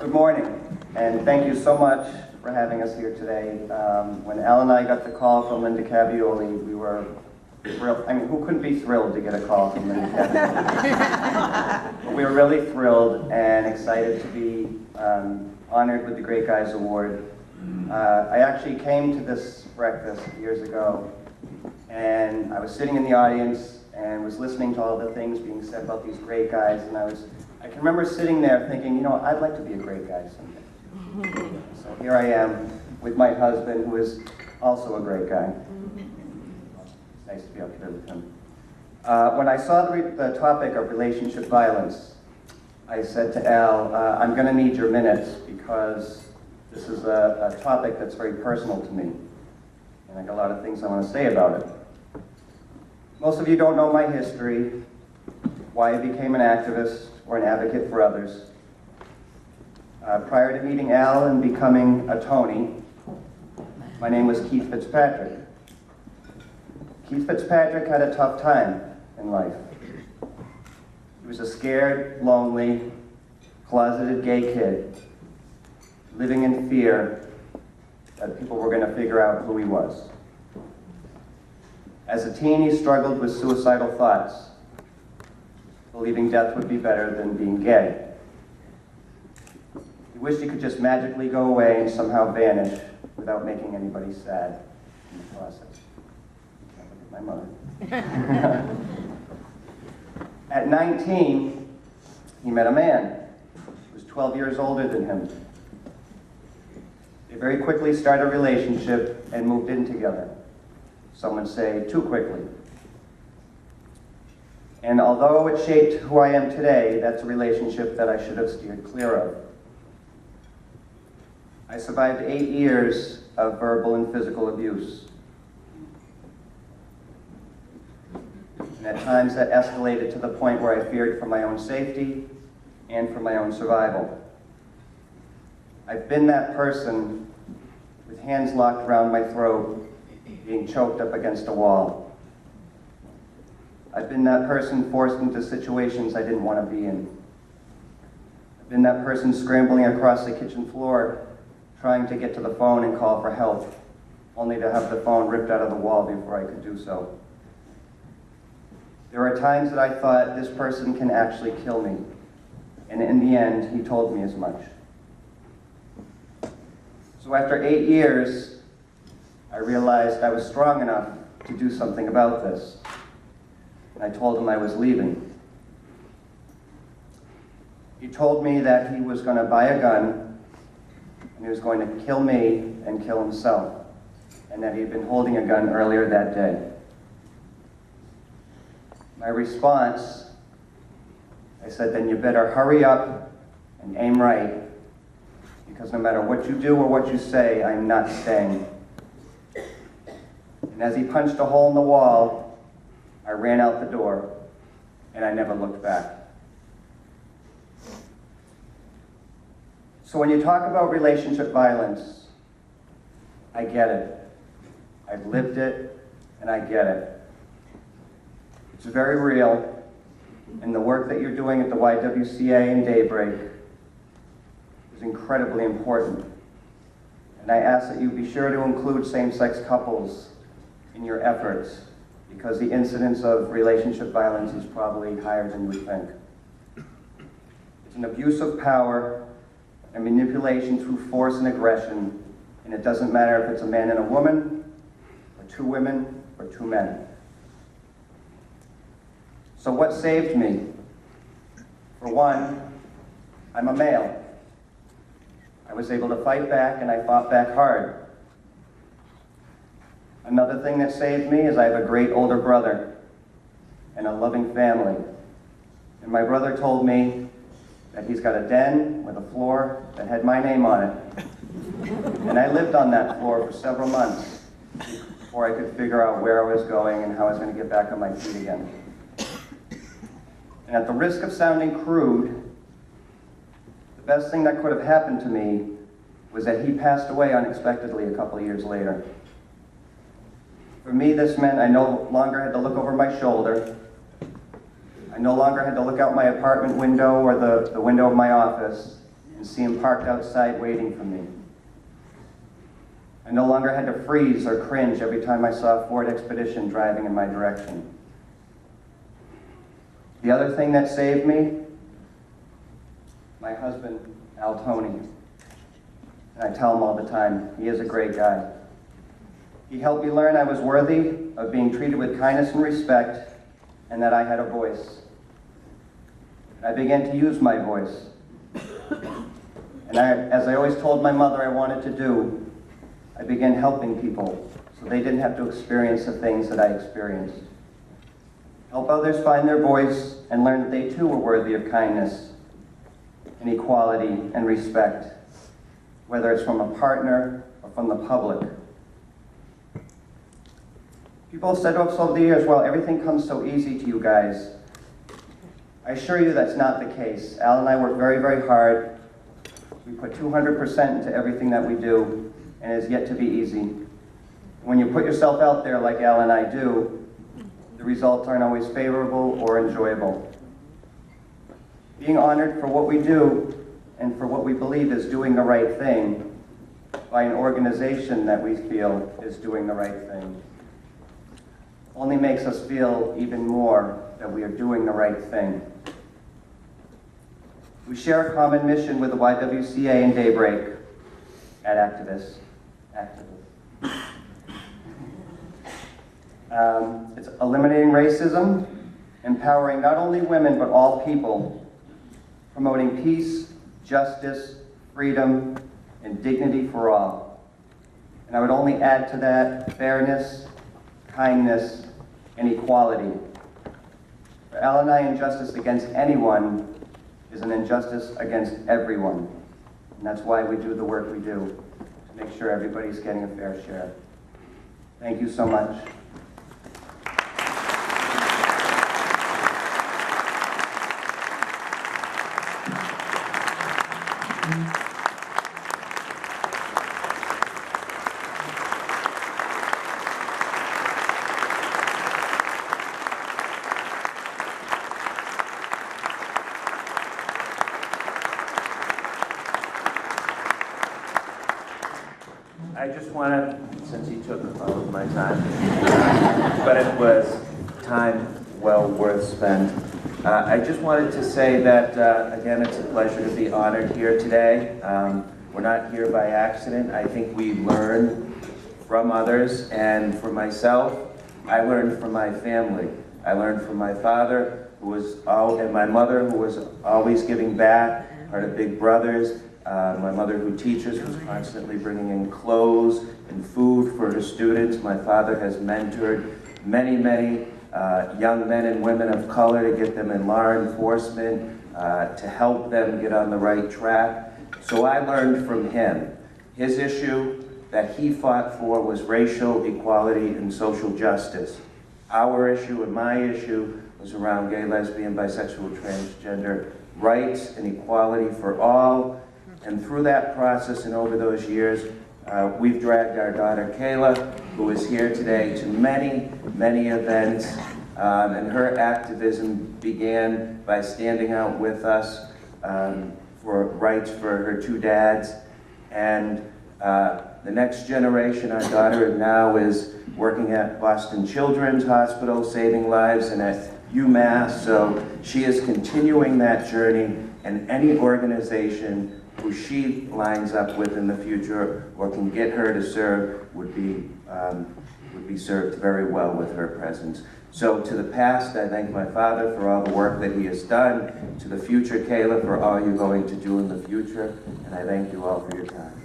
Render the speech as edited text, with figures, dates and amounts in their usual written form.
Good morning, and thank you so much for having us here today. When Al and I got the call from Linda Cavioli, we were thrilled. I mean, who couldn't be thrilled to get a call from Linda Cavioli? We were really thrilled and excited to be honored with the Great Guys Award. I actually came to this breakfast years ago, and I was sitting in the audience and was listening to all the things being said about these great guys, and I can remember sitting there thinking, you know, I'd like to be a great guy someday. So here I am with my husband, who is also a great guy. It's nice to be up here with him. When I saw the topic of relationship violence, I said to Al, I'm going to need your minutes because this is a topic that's very personal to me. And I got a lot of things I want to say about it. Most of you don't know my history, why I became an activist or an advocate for others. Prior to meeting Al and becoming a Toney, my name was Keith Fitzpatrick. Keith Fitzpatrick had a tough time in life. He was a scared, lonely, closeted gay kid, living in fear that people were going to figure out who he was. As a teen, he struggled with suicidal thoughts, believing death would be better than being gay. He wished he could just magically go away and somehow vanish without making anybody sad in the process. Look at my mother. At 19, he met a man who was 12 years older than him. They very quickly started a relationship and moved in together. Some would say too quickly. And although it shaped who I am today, that's a relationship that I should have steered clear of. I survived 8 years of verbal and physical abuse. And at times that escalated to the point where I feared for my own safety and for my own survival. I've been that person with hands locked around my throat, being choked up against a wall. I've been that person forced into situations I didn't want to be in. I've been that person scrambling across the kitchen floor, trying to get to the phone and call for help, only to have the phone ripped out of the wall before I could do so. There are times that I thought, this person can actually kill me. And in the end, he told me as much. So after 8 years, I realized I was strong enough to do something about this. And I told him I was leaving. He told me that he was going to buy a gun, and he was going to kill me and kill himself, and that he had been holding a gun earlier that day. My response, I said, then you better hurry up and aim right, because no matter what you do or what you say, I'm not staying. And as he punched a hole in the wall, I ran out the door, and I never looked back. So when you talk about relationship violence, I get it. I've lived it, and I get it. It's very real, and the work that you're doing at the YWCA and Daybreak is incredibly important. And I ask that you be sure to include same-sex couples in your efforts, because the incidence of relationship violence is probably higher than you would think. It's an abuse of power and manipulation through force and aggression, and it doesn't matter if it's a man and a woman, or two women, or two men. So what saved me? For one, I'm a male. I was able to fight back, and I fought back hard. Another thing that saved me is I have a great older brother and a loving family. And my brother told me that he's got a den with a floor that had my name on it. And I lived on that floor for several months before I could figure out where I was going and how I was going to get back on my feet again. And at the risk of sounding crude, the best thing that could have happened to me was that he passed away unexpectedly a couple of years later. For me, this meant I no longer had to look over my shoulder. I no longer had to look out my apartment window or the window of my office and and see him parked outside waiting for me. I no longer had to freeze or cringe every time I saw a Ford Expedition driving in my direction. The other thing that saved me, my husband, Toney. And I tell him all the time, he is a great guy. He helped me learn I was worthy of being treated with kindness and respect, and that I had a voice. I began to use my voice. And as I always told my mother I wanted to do, I began helping people so they didn't have to experience the things that I experienced. Help others find their voice and learn that they too were worthy of kindness and equality and respect, whether it's from a partner or from the public. People have said to us over the years, well, everything comes so easy to you guys. I assure you that's not the case. Al and I work very, very hard. We put 200% into everything that we do, and it is yet to be easy. When you put yourself out there like Al and I do, the results aren't always favorable or enjoyable. Being honored for what we do and for what we believe is doing the right thing by an organization that we feel is doing the right thing only makes us feel even more that we are doing the right thing. We share a common mission with the YWCA and Daybreak at AKT2vists. It's eliminating racism, empowering not only women but all people, promoting peace, justice, freedom, and dignity for all. And I would only add to that fairness, kindness, and equality. For Al and I, injustice against anyone is an injustice against everyone. And that's why we do the work we do, to make sure everybody's getting a fair share. Thank you so much. I just want to, since he took all of my time, but it was time well worth spent. I just wanted to say that, again, it's a pleasure to be honored here today. We're not here by accident. I think we learn from others, and for myself, I learned from my family. I learned from my father, and my mother, who was always giving back, part of Big Brothers. My mother, who teaches, was constantly bringing in clothes and food for her students. My father has mentored many, many young men and women of color to get them in law enforcement, to help them get on the right track. So I learned from him. His issue that he fought for was racial equality and social justice. Our issue and my issue was around gay, lesbian, bisexual, transgender rights and equality for all. And through that process and over those years, we've dragged our daughter Kayla, who is here today, to many, many events. And her activism began by standing out with us for rights for her two dads. And the next generation, our daughter now is working at Boston Children's Hospital, saving lives, and at UMass. So she is continuing that journey, and any organization who she lines up with in the future or can get her to serve would be served very well with her presence. So to the past, I thank my father for all the work that he has done. To the future, Kayla, for all you're going to do in the future. And I thank you all for your time.